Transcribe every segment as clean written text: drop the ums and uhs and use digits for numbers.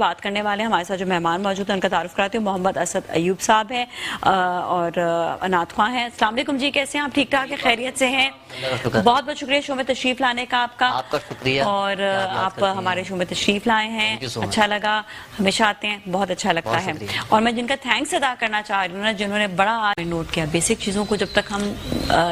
بات کرنے والے ہمارے ساتھ جو مہمان موجود ہیں ان کا تعارف کراتے ہیں. محمد اسد ایوب صاحب ہیں اور انات خواہ ہیں. السلام علیکم جی, کیسے ہیں آپ؟ ٹھیک ٹھاک ہیں, خیریت سے ہیں؟ بہت بہت شکریہ شو میں تشریف لانے کا آپ کا شکریہ, اور آپ ہمارے شو میں تشریف لائے ہیں, اچھا لگا, ہمیشہ آتے ہیں, بہت اچھا لگتا ہے. اور میں جن کا تھینکس ادا کرنا چاہ رہی ہوں نا, جنہوں نے بڑا نوٹ کیا بیسک چیزوں کو, جب تک ہم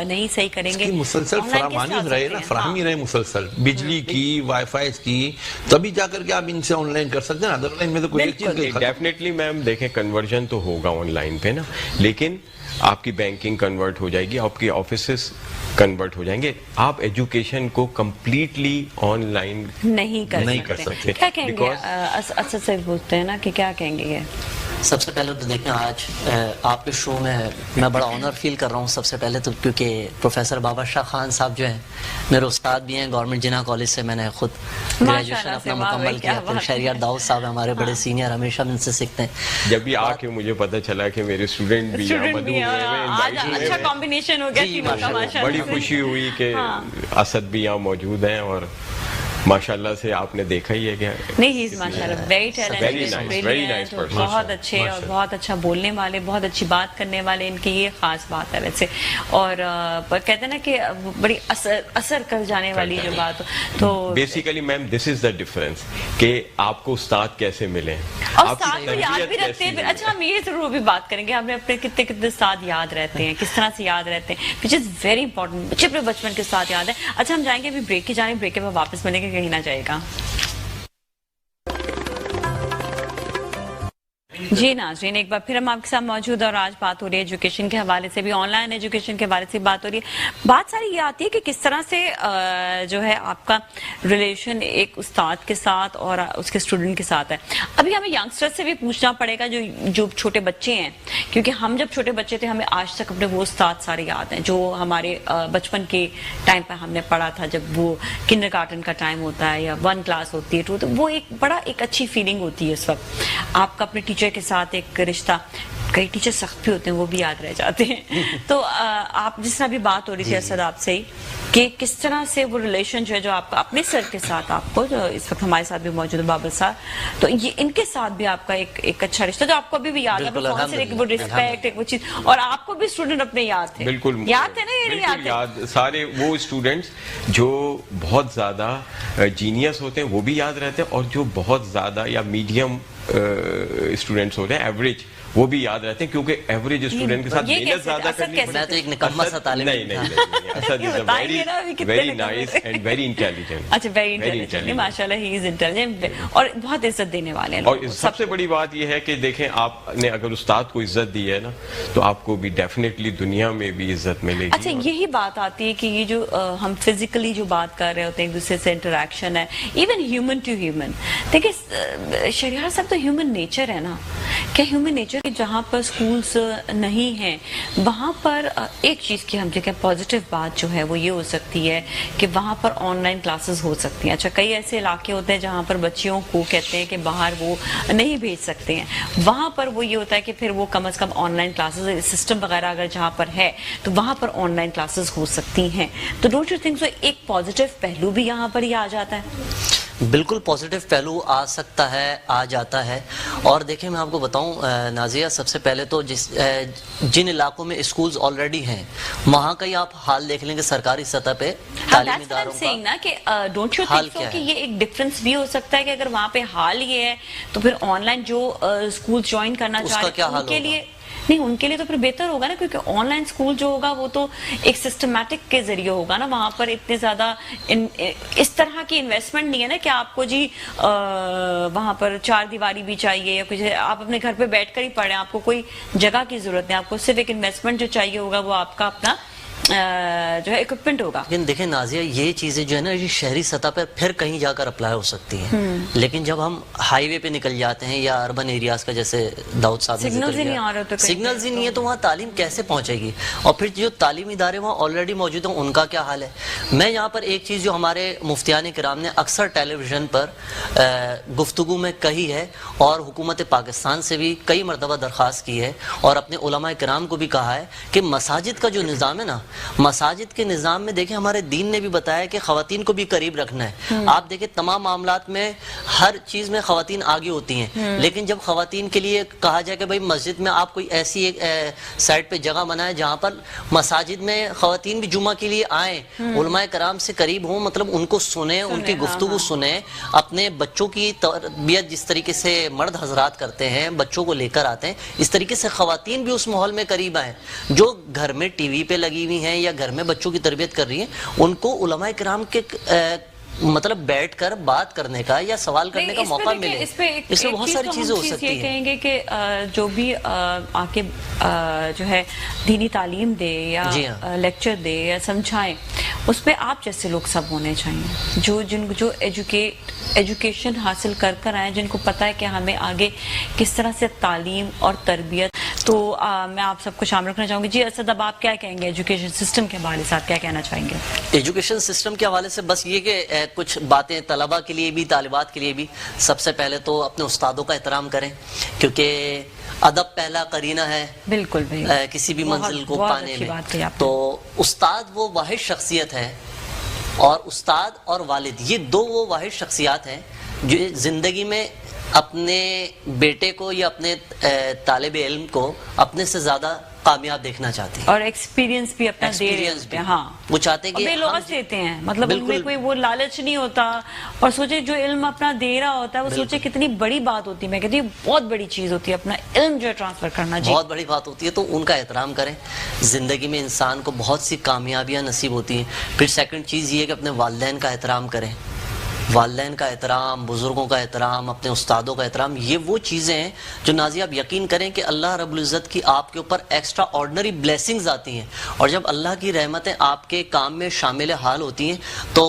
نہیں صحیح کریں گے مسلسل فراہمی رہے نا, فراہمی رہے مسلسل بجلی کی, وائی فائی کی, تبھی جا کر کے آپ ان سے آن لائن کر سکتے ہیں. ادر لائن میں تو کوئی ایک چیز ڈیفینیٹلی میم دیکھیں کنورژن تو ہوگا آن لائن پہ نا, لیکن آپ کی بینکنگ کنورٹ ہو جائے گی, آپ کی آفیسز کنورٹ ہو جائیں گے. آپ ایجوکیشن کو کمپلیٹلی آن لائن نہیں کر سکتے. کیا کہیں گے اسد سے پوچھتے ہیں نا کہ کیا کہیں گے یہ؟ سب سے پہلے تو دیکھیں آج آپ کے شو میں بڑا آنر فیل کر رہا ہوں. سب سے پہلے تو کیونکہ پروفیسر بابر شاہ خان صاحب جو ہیں میرے استاد بھی ہیں گورنمنٹ جناح کالج سے, میں نے خود گریجویشن اپنا مکمل کیا. پھر شہریار داؤد صاحب ہمارے بڑے سینئر, ہمیشہ ان سے سیکھتے ہیں. جب بھی آ کے مجھے پتا چلا کہ میرے اسٹوڈنٹ بھی اچھا کمبینیشن ہو گیا, بڑی خوشی ہوئی کہ اسد بھی یہاں موجود ہیں. اور ماشاءاللہ سے آپ نے دیکھا ہی ہے کہ نہیں, ہی از ماشاءاللہ ویری ٹیلنٹڈ, بہت اچھے اور بہت اچھا بولنے والے, بہت اچھی بات کرنے والے, ان کی یہ خاص بات ہے ویسے. اور کہتے ہیں نا کہ بڑی اثر کر جانے والی جو بات, تو basically ma'am this is the difference کہ آپ کو استاد کیسے ملیں, اور استاد کو یاد بھی رکھتے ہیں. اچھا ہم یہ ضرور بھی بات کریں گے, ہمیں اپنے کتنے استاد یاد رہتے ہیں, کس طرح سے یاد رہتے ہیں, وچ از ویری امپورٹنٹ. بچے اپنے بچپن کے ساتھ یاد ہے. اچھا ہم جائیں گے ابھی بریک کی جانب, بریک کے بعد واپس ملیں گے, کہیں نہ جائے گا. جی ناظرین, ایک بار پھر ہم آپ کے ساتھ موجود ہیں اور آج بات ہو رہی ہے ایجوکیشن کے حوالے سے بھی, آن لائن ایجوکیشن کے حوالے سے بات ہو رہی ہے. بات ساری یہ آتی ہے کہ کس طرح سے جو ہے آپ کا ریلیشن ایک استاد کے ساتھ اور اس کے اسٹوڈنٹ کے ساتھ ہے. ابھی ہمیں ینگسٹر سے بھی پوچھنا پڑے گا جو چھوٹے بچے ہیں, کیونکہ ہم جب چھوٹے بچے تھے ہمیں آج تک اپنے وہ استاد سارے یاد ہیں جو ہمارے بچپن کے ٹائم پہ ہم نے پڑھا تھا. جب وہ کنڈر گارٹن کا ٹائم ہوتا ہے یا 1 کلاس ہوتی ہے 2, تو وہ ایک بڑا ایک اچھی فیلنگ ہوتی ہے اس وقت. آپ کا اپنے ٹیچر کے ساتھ ایک رشتہ, کئی ٹیچر سخت بھی ہوتے ہیں, وہ بھی یاد رہ جاتے ہیں. تو آپ جس طرح بھی بات ہو رہی تھی اسد آپ سے کہ کس طرح سے وہ ریلیشن جو ہے جو آپ کا اپنے سر کے ساتھ, آپ کو جو اس وقت ہمارے ساتھ بھی موجود ہے بابر صاحب, تو یہ ان کے ساتھ بھی آپ کا ایک اچھا رشتہ جو آپ کو ابھی بھی یاد ہے, وہ ریسپیکٹ, ایک وہ چیز, اور آپ کو بھی اسٹوڈنٹ اپنے یاد تھے. بالکل یاد تھے نا, یہ نہیں یاد سارے وہ اسٹوڈنٹس جو بہت زیادہ جینیس ہوتے ہیں وہ بھی یاد رہتے ہیں, اور جو بہت زیادہ یا میڈیم اسٹوڈنٹس ہوتے ہیں ایوریج, وہ بھی یاد رہتے ہیں, کیونکہ ایوریج اسٹوڈنٹ کے ساتھ محنت زیادہ کرنی پڑتی ہے. میں تو ایک نکما سا طالب Asad is a very nice and very intelligent. اچھا ویری انٹیلیجنٹ, ماشاءاللہ ہی از انٹیلیجنٹ, اور بہت عزت دینے والے ہیں. اور سب سے بڑی بات یہ ہے کہ دیکھیں آپ نے اگر استاد کو عزت دی ہے نا, تو آپ کو بھی ڈیفینیٹلی دنیا میں بھی عزت ملے گی. اچھا یہی بات آتی ہے کہ یہ جو ہم فزیکلی جو بات کر رہے ہوتے ہیں, ایک دوسرے سے انٹریکشن ہے, ایون ہیومن ٹو ہیومن. دیکھیں شہریار صاحب, تو ہیومن نیچر ہے نا, کیا ہیومن نیچر کی جہاں پر سکولز نہیں ہیں وہاں پر ایک چیز کی ہم دیکھیں پازیٹیو بات جو ہے وہ یہ ہو سکتی ہے کہ وہاں پر آن لائن کلاسز ہو سکتی ہیں. اچھا کئی ایسے علاقے ہوتے ہیں جہاں پر بچیوں کو کہتے ہیں کہ باہر وہ نہیں بھیج سکتے ہیں, وہاں پر وہ یہ ہوتا ہے کہ پھر وہ کم از کم آن لائن کلاسز سسٹم وغیرہ اگر جہاں پر ہے تو وہاں پر آن لائن کلاسز ہو سکتی ہیں. تو ڈونٹ یو تھنک سو ایک پازیٹیو پہلو بھی یہاں پر ہی آ جاتا ہے؟ بالکل پازیٹیو پہلو آ سکتا ہے, آ جاتا ہے. اور دیکھیں میں آپ کو بتاؤں نازیہ, سب سے پہلے تو جن علاقوں میں اسکولز آلریڈی ہیں وہاں کا ہی آپ حال دیکھ لیں گے سرکاری سطح پہ تعلیمی اداروں کا. کہ ڈونٹ یو تھنک سو کہ یہ ایک ڈفرنس بھی ہو سکتا ہے کہ اگر وہاں پہ حال یہ ہے تو پھر آن لائن جو اسکول جوائن کرنا چاہ رہے ہیں ان کے لیے نہیں, ان کے لیے تو پھر بہتر ہوگا نا, کیونکہ آن لائن اسکول جو ہوگا وہ تو ایک سسٹمیٹک کے ذریعے ہوگا نا, وہاں پر اتنے زیادہ اس طرح کی انویسٹمنٹ نہیں ہے نا کہ آپ کو جی وہاں پر 4 دیواری بھی چاہیے یا کچھ, آپ اپنے گھر پہ بیٹھ کر ہی پڑھیں, آپ کو کوئی جگہ کی ضرورت نہیں, آپ کو صرف ایک انویسٹمنٹ جو چاہیے ہوگا وہ آپ کا اپنا جو ہے ایکوپمنٹ ہوگا. لیکن دیکھیں نازیہ, یہ چیزیں جو ہے نا یہ شہری سطح پر پھر کہیں جا کر اپلائی ہو سکتی ہیں, لیکن جب ہم ہائی وے پہ نکل جاتے ہیں یا اربن ایریاز کا, جیسے داؤد صاحب نے ذکر کیا, سگنلز ہی نہیں ہے تو وہاں تعلیم کیسے پہنچے گی؟ اور پھر جو تعلیمی ادارے وہاں آلریڈی موجود ہیں ان کا کیا حال ہے؟ میں یہاں پر ایک چیز جو ہمارے مفتیان کرام نے اکثر ٹیلی ویژن پر گفتگو میں کہی ہے اور حکومت پاکستان سے بھی کئی مرتبہ درخواست کی ہے اور اپنے علماء کرام کو بھی کہا ہے کہ مساجد کا جو نظام ہے نا مساجد کے نظام میں دیکھیں ہمارے دین نے بھی بتایا کہ خواتین کو بھی قریب رکھنا ہے. آپ دیکھیں تمام معاملات میں ہر چیز میں خواتین آگے ہوتی ہیں, لیکن جب خواتین کے لیے کہا جائے کہ بھائی مسجد میں آپ کوئی ایسی ایک سائٹ پہ جگہ بنائیں جہاں پر مساجد میں خواتین بھی جمعہ کے لیے آئیں, علماء کرام سے قریب ہوں, مطلب ان کو سنیں, ان کی گفتگو سنیں, اپنے بچوں کی تربیت جس طریقے سے مرد حضرات کرتے ہیں بچوں کو لے کر آتے ہیں, اس طریقے سے خواتین بھی اس ماحول میں قریب آئیں. جو گھر میں ٹی وی پہ لگی ہوئی ہیں یا گھر میں بچوں کی تربیت کر رہی ہیں, ان کو علماء کرام کے مطلب بیٹھ کر بات کرنے کا یا سوال کرنے کا موقع ملے. اس میں بہت ساری چیزیں ہو سکتی ہیں. یہ کہیں گے کہ جو بھی آ کے جو ہے دینی تعلیم دے یا لیکچر دے یا سمجھائیں, اس پہ آپ جیسے لوگ سب ہونے چاہیے جو ایجوکیشن حاصل کر آئیں, جن کو پتہ ہے کہ ہمیں آگے کس طرح سے تعلیم اور تربیت. تو میں آپ سب کو شامل رکھنا چاہوں گی. جی اسد, اب آپ کیا کہیں گے ایجوکیشن سسٹم کے حوالے سے, آپ کیا کہنا چاہیں گے؟ ایجوکیشن سسٹم کے حوالے سے بس یہ کہ کچھ باتیں طلباء کے لیے بھی طالبات کے لیے بھی. سب سے پہلے تو اپنے استادوں کا احترام کریں, کیونکہ ادب پہلا قرینہ ہے بالکل کسی بھی منزل کو پانے میں. تو استاد وہ واحد شخصیت ہے, اور استاد اور والد یہ دو وہ واحد شخصیات ہیں جو زندگی میں اپنے بیٹے کو یا اپنے طالب علم کو اپنے سے زیادہ کامیاب دیکھنا چاہتے ہیں, اور ایکسپیرینس بھی اپنا دے رہے ہیں. ہاں, وہ چاہتے ہیں کہ بے لغت دیتے ہیں, مطلب ان میں کوئی وہ لالچ نہیں ہوتا, اور سوچے جو علم اپنا دے رہا ہوتا ہے وہ سوچے کتنی بڑی بات ہوتی ہے. میں کہتی ہوں بہت بڑی چیز ہوتی ہے اپنا علم جو ہے ٹرانسفر کرنا. بہت بڑی بات ہوتی ہے, تو ان کا احترام کریں. زندگی میں انسان کو بہت سی کامیابیاں نصیب ہوتی ہیں. پھر سیکنڈ چیز یہ ہے کہ اپنے والدین کا احترام کریں. والدین کا احترام, بزرگوں کا احترام, اپنے استادوں کا احترام, یہ وہ چیزیں ہیں جو نازیہ آپ یقین کریں کہ اللہ رب العزت کی آپ کے اوپر ایکسٹرا آرڈنری بلیسنگز آتی ہیں. اور جب اللہ کی رحمتیں آپ کے کام میں شامل حال ہوتی ہیں تو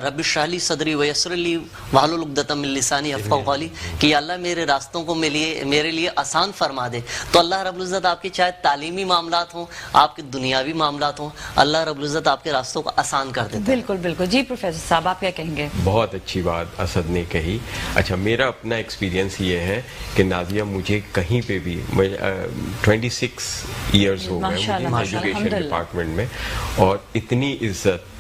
رب اشرح لی صدری ویسر لی واحلل عقدۃ من لسانی یفقہوا قولی, کہ یا اللہ میرے راستوں کو میرے لیے آسان فرما دے. تو اللہ رب العزت آپ کے چاہے تعلیمی معاملات ہوں, آپ کے دنیاوی معاملات ہوں, اللہ رب العزت آپ کے راستوں کو آسان کر دیتا ہے. بالکل بالکل. جی پروفیسر صاحب, آپ کیا کہیں گے؟ بہت اچھی بات اسد نے کہی. اچھا, میرا اپنا ایکسپیرینس یہ ہے کہ نازیہ مجھے کہیں پہ بھی 26 ایئرز ہو گئے ایجوکیشن ڈپارٹمنٹ میں, اور اتنی عزت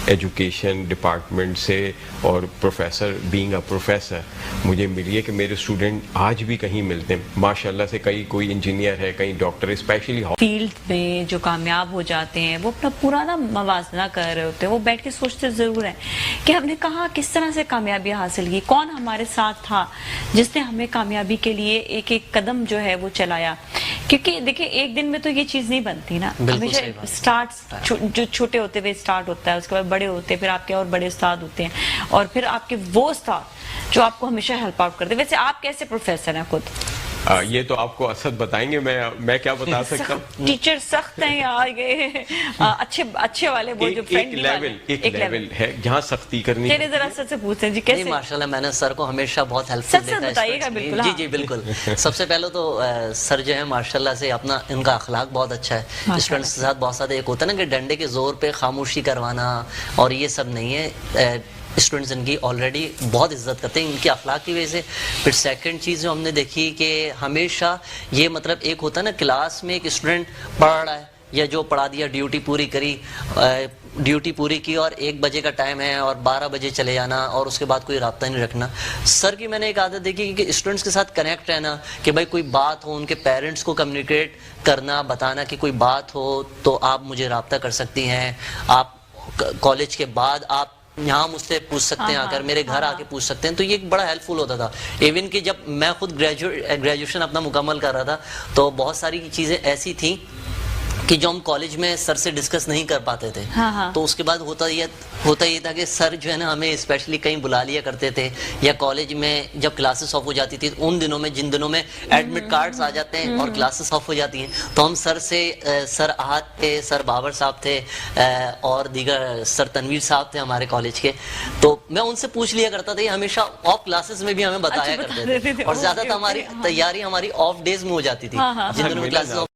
ایجوکیشن ڈپارٹمنٹ سے اور پروفیسر بینگ اے پروفیسر مجھے ملی ہے کہ میرے اسٹوڈنٹ آج بھی کہیں ملتے ہیں ماشاء اللہ سے. کوئی انجینئر ہے, کہیں ڈاکٹر, اسپیشلی فیلڈ میں جو کامیاب ہو جاتے ہیں وہ اپنا پرانا موازنہ کر رہے ہوتے ہیں. وہ بیٹھ کے سوچتے ضرور ہیں کہ ہم نے کہاں کس طرح سے کامیابی حاصل کی, کون ہمارے ساتھ تھا جس نے ہمیں کامیابی کے لیے ایک ایک قدم جو ہے وہ چلایا. کیونکہ دیکھیں ایک دن میں تو یہ چیز نہیں بنتی نا, ہمیشہ اسٹارٹ جو چھوٹے ہوتے ہوئے اسٹارٹ ہوتا ہے, اس کے بعد بڑے ہوتے ہیں, پھر آپ کے اور بڑے استاد ہوتے ہیں, اور پھر آپ کے وہ استاد جو آپ کو ہمیشہ ہیلپ آؤٹ کرتے ہیں. ویسے آپ کیسے پروفیسر ہیں خود؟ یہ تو آپ کو اسد بتائیں گے, میں کیا بتا سکتا ہوں. ٹیچر سخت ہیں یا اچھے والے وہ جو فرینڈلی والے؟ ایک لیول ہے جہاں سختی کرنی ہے. چلیے ذرا سر سے پوچھتے ہیں جی کیسے. ماشاءاللہ میں نے سر کو ہمیشہ بہت ہیلپ دیتا ہے. بتائیے گا بالکل. جی جی بالکل. سب سے پہلے تو سر جو ہے ماشاءاللہ سے اپنا ان کا اخلاق بہت اچھا ہے. اسٹوڈنٹس کے ساتھ بہت زیادہ ایک ہوتا ہے نا کہ ڈنڈے کے زور پہ خاموشی کروانا, اور یہ سب نہیں ہے. اسٹوڈنٹس ان کی آلریڈی بہت عزت کرتے ہیں ان کے اخلاق کی وجہ سے. پھر سیکنڈ چیز جو ہم نے دیکھی کہ ہمیشہ یہ مطلب ایک ہوتا ہے نا کلاس میں ایک اسٹوڈنٹ پڑھ رہا ہے یا جو پڑھا دیا ڈیوٹی پوری کی اور 1 بجے کا ٹائم ہے اور 12 بجے چلے جانا, اور اس کے بعد کوئی رابطہ نہیں رکھنا. سر کی میں نے ایک عادت دیکھی کہ اسٹوڈنٹس کے ساتھ کنیکٹ رہنا, کہ بھائی کوئی بات ہو ان کے پیرنٹس کو کمیونیکیٹ کرنا, بتانا کہ کوئی بات ہو تو آپ مجھے رابطہ کر سکتی ہیں, آپ کالج کے بعد آپ یہاں مجھ سے پوچھ سکتے ہیں, آ کر میرے گھر آ کے پوچھ سکتے ہیں. تو یہ ایک بڑا ہیلپ فل ہوتا تھا. ایون کہ جب میں خود گریجویشن اپنا مکمل کر رہا تھا تو بہت ساری چیزیں ایسی تھیں کہ جو ہم کالج میں سر سے ڈسکس نہیں کر پاتے تھے. تو اس کے بعد ہوتا یہ تھا کہ سر جو ہے نا ہمیں اسپیشلی کہیں بلا لیا کرتے تھے, یا کالج میں جب کلاسز آف ہو جاتی تھی ان دنوں میں, جن دنوں میں ایڈمٹ کارڈز آ جاتے ہیں اور کلاسز آف ہو جاتی ہیں, تو ہم سر سے, سر احد تھے, سر بابر صاحب تھے, اور دیگر سر تنویر صاحب تھے ہمارے کالج کے, تو میں ان سے پوچھ لیا کرتا تھا. یہ ہمیشہ آف کلاسز میں بھی ہمیں بتایا کرتے تھے, اور زیادہ تر ہماری تیاری ہماری آف ڈیز میں ہو جاتی تھی, جن دنوں میں کلاسز